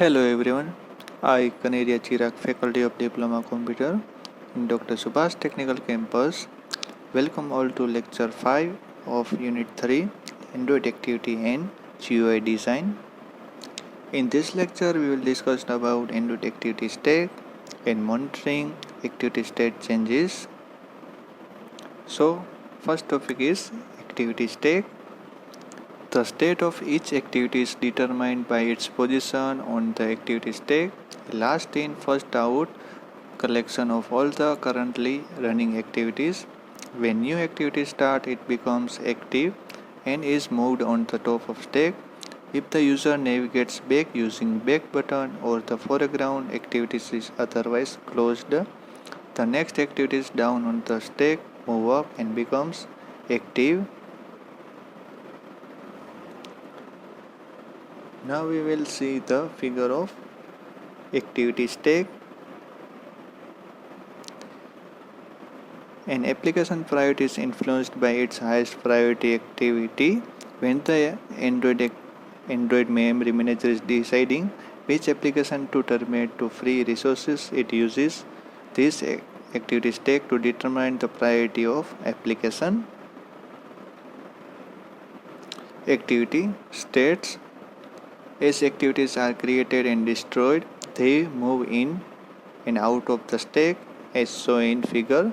Hello everyone, I Kanaria Chirag, Faculty of Diploma Computer in Dr. Subhash Technical Campus. Welcome all to Lecture 5 of Unit 3, Android Activity and GUI Design. In this lecture, we will discuss about Android Activity State and monitoring activity state changes. So, first topic is activity state. The state of each activity is determined by its position on the activity stack. Last in, first out collection of all the currently running activities. When new activity start, it becomes active and is moved on the top of stack. If the user navigates back using back button or the foreground activities is otherwise closed, the next activity is down on the stack, move up and becomes active. Now we will see the figure of activity stack. An application priority is influenced by its highest priority activity. When the Android memory manager is deciding which application to terminate to free resources, it uses this activity stack to determine the priority of application. Activity states. As activities are created and destroyed, they move in and out of the stack as shown in figure.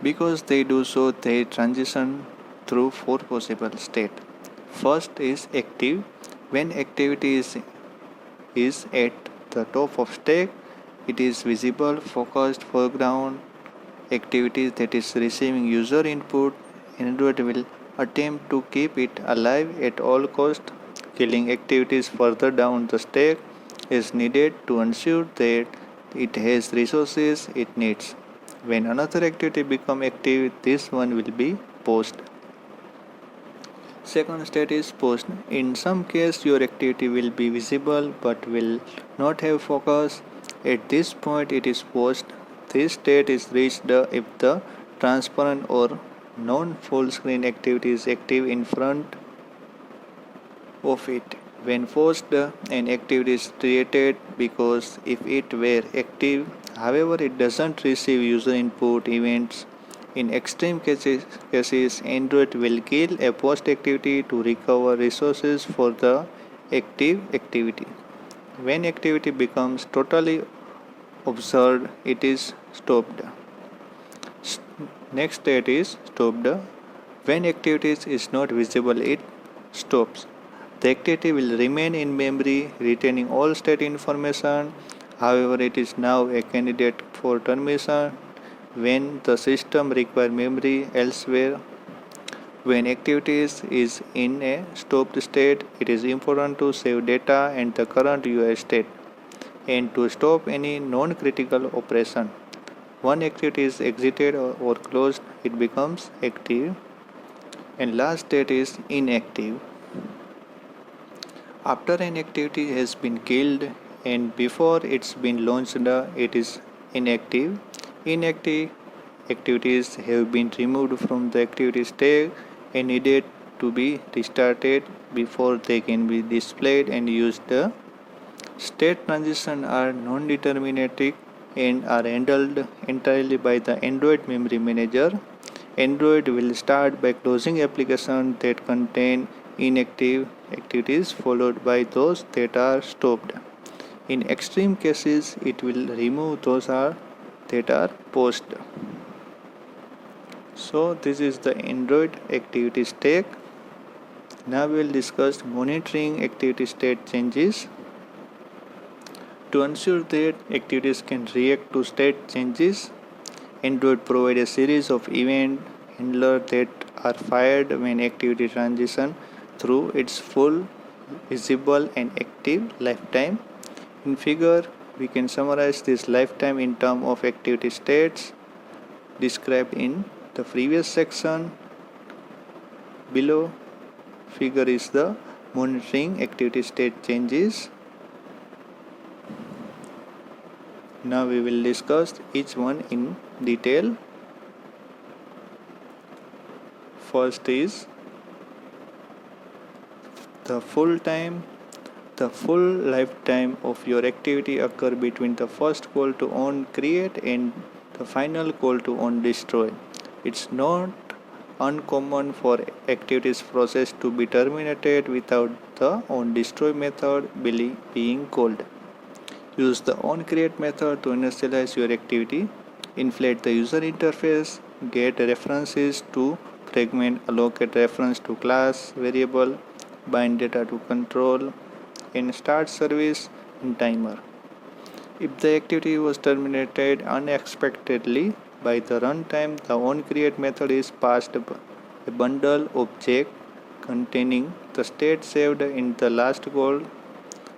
Because they do so, they transition through four possible states. First is active. When activity is at the top of stack, it is visible, focused, foreground activity that is receiving user input. Android will attempt to keep it alive at all cost. Killing activities further down the stack is needed to ensure that it has resources it needs. When another activity becomes active, this one will be paused. Second state is paused. In some case, your activity will be visible but will not have focus. At this point, it is paused. This state is reached if the transparent or non-full screen activity is active in front of it. When paused, an activity is created because if it were active, however, it doesn't receive user input events. In extreme cases, Android will kill a post activity to recover resources for the active activity. When activity becomes totally observed, it is stopped. Next state is stopped. When activity is not visible, it stops. The activity will remain in memory, retaining all state information. However, it is now a candidate for termination when the system requires memory elsewhere. When activity is in a stopped state, it is important to save data and the current UI state and to stop any non-critical operation. One activity is exited or closed, it becomes active. And last state is inactive. After an activity has been killed and before it's been launched, it is inactive. Inactive activities have been removed from the activity stack and needed to be restarted before they can be displayed and used. The state transitions are non-deterministic and are handled entirely by the Android memory manager. Android will start by closing applications that contain inactive activities followed by those that are stopped. In extreme cases, it will remove those that are paused. So this is the Android activity stack. Now we will discuss monitoring activity state changes. To ensure that activities can react to state changes, Android provides a series of event handlers that are fired when activity transition through its full visible and active lifetime. In figure, we can summarize this lifetime in terms of activity states described in the previous section. Below figure is the monitoring activity state changes. Now we will discuss each one in detail. First is the full time. The full lifetime of your activity occurs between the first call to on create and the final call to on destroy. It's not uncommon for activities process to be terminated without the on destroy method being called. Use the on create method to initialize your activity, inflate the user interface, get references to fragment, allocate reference to class, variable, bind data to control, and start service and timer. If the activity was terminated unexpectedly by the runtime, the onCreate method is passed a bundle object containing the state saved in the last call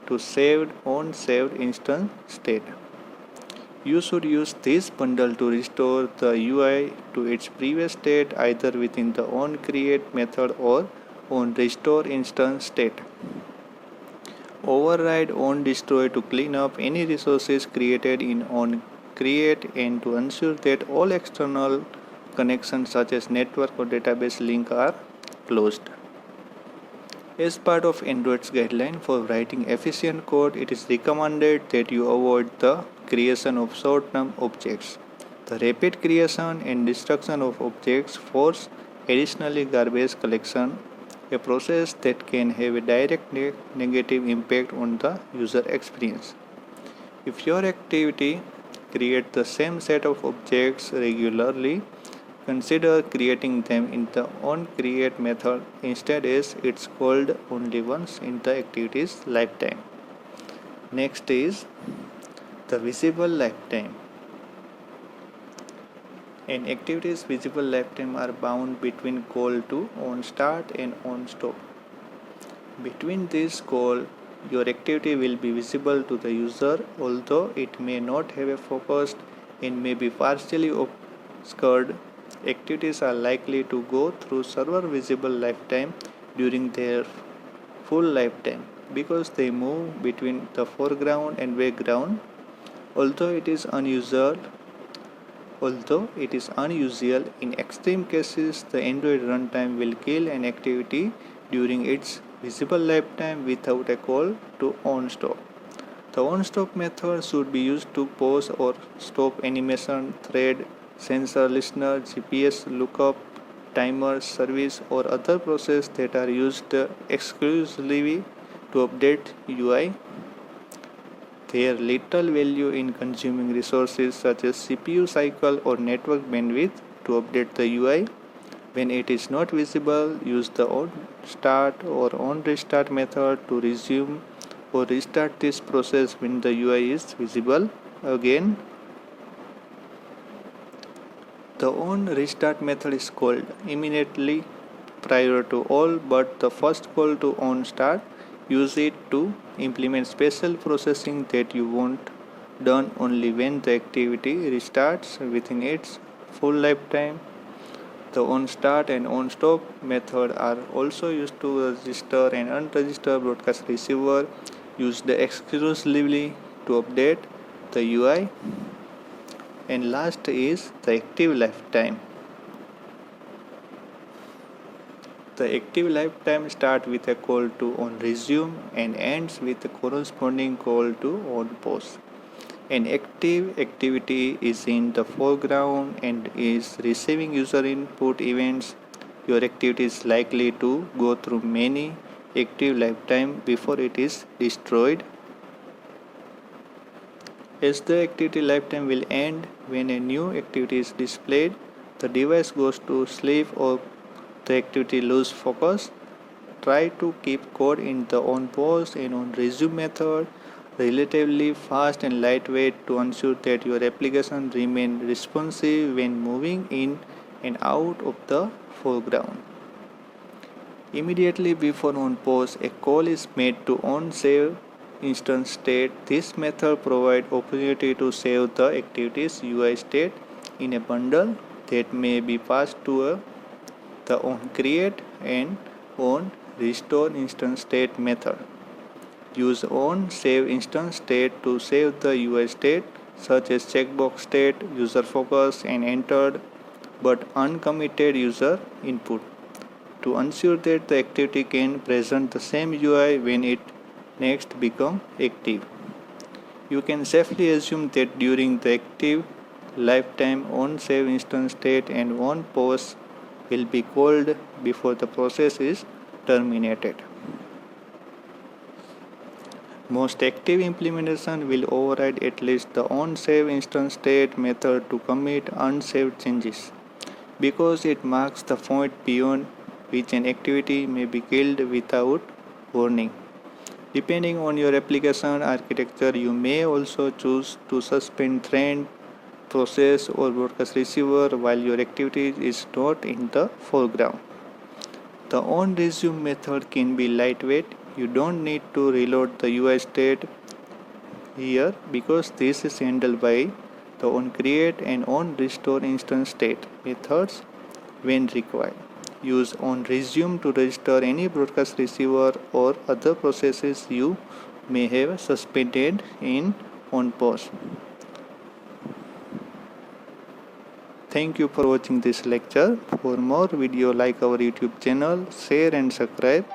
to saved on-saved instance state. You should use this bundle to restore the UI to its previous state either within the onCreate method or onRestore instance state. Override onDestroy to clean up any resources created in onCreate and to ensure that all external connections such as network or database link are closed. As part of Android's guideline for writing efficient code, it is recommended that you avoid the creation of short-term objects. The rapid creation and destruction of objects force additionally garbage collection, a process that can have a direct negative impact on the user experience. If your activity creates the same set of objects regularly, consider creating them in the onCreate method instead as it's called only once in the activity's lifetime. Next is the visible lifetime. An activity's visible lifetime are bound between call to onStart and onStop. Between this call, your activity will be visible to the user, although it may not have a focus and may be partially obscured. Activities are likely to go through server visible lifetime during their full lifetime because they move between the foreground and background. Although it is unusual, in extreme cases, the Android runtime will kill an activity during its visible lifetime without a call to onStop. The onStop method should be used to pause or stop animation, thread, sensor listener, GPS lookup, timer, service, or other processes that are used exclusively to update UI. There is little value in consuming resources such as CPU cycle or network bandwidth to update the UI. When it is not visible, use the onStart or onRestart method to resume or restart this process when the UI is visible again. The onRestart method is called immediately prior to all but the first call to onStart. Use it to implement special processing that you want done only when the activity restarts within its full lifetime. The onStart and onStop method are also used to register and unregister broadcast receiver used exclusively to update the UI. And last is the active lifetime. The active lifetime starts with a call to onResume and ends with a corresponding call to onPause. An active activity is in the foreground and is receiving user input events. Your activity is likely to go through many active lifetime before it is destroyed. As the activity lifetime will end when a new activity is displayed, the device goes to sleep or the activity loses focus. Try to keep code in the onPause and onResume method relatively fast and lightweight to ensure that your application remains responsive when moving in and out of the foreground. Immediately before onPause, a call is made to onSave instance state. This method provides opportunity to save the activity's UI state in a bundle that may be passed to the onCreate and onRestore instance state method. Use onSave instance state to save the UI state such as checkbox state, user focus, and entered but uncommitted user input to ensure that the activity can present the same UI when it next become active. You can safely assume that during the active lifetime, on-save instance state and on-pause will be called before the process is terminated. Most active implementation will override at least the on-save instance state method to commit unsaved changes, because it marks the point beyond which an activity may be killed without warning. Depending on your application architecture, you may also choose to suspend thread, process, or broadcast receiver while your activity is not in the foreground. The onResume method can be lightweight. You don't need to reload the UI state here because this is handled by the onCreate and onRestore instance state methods when required. Use onResume to register any broadcast receiver or other processes you may have suspended in onPause. Thank you for watching this lecture. For more video, like our YouTube channel, share and subscribe.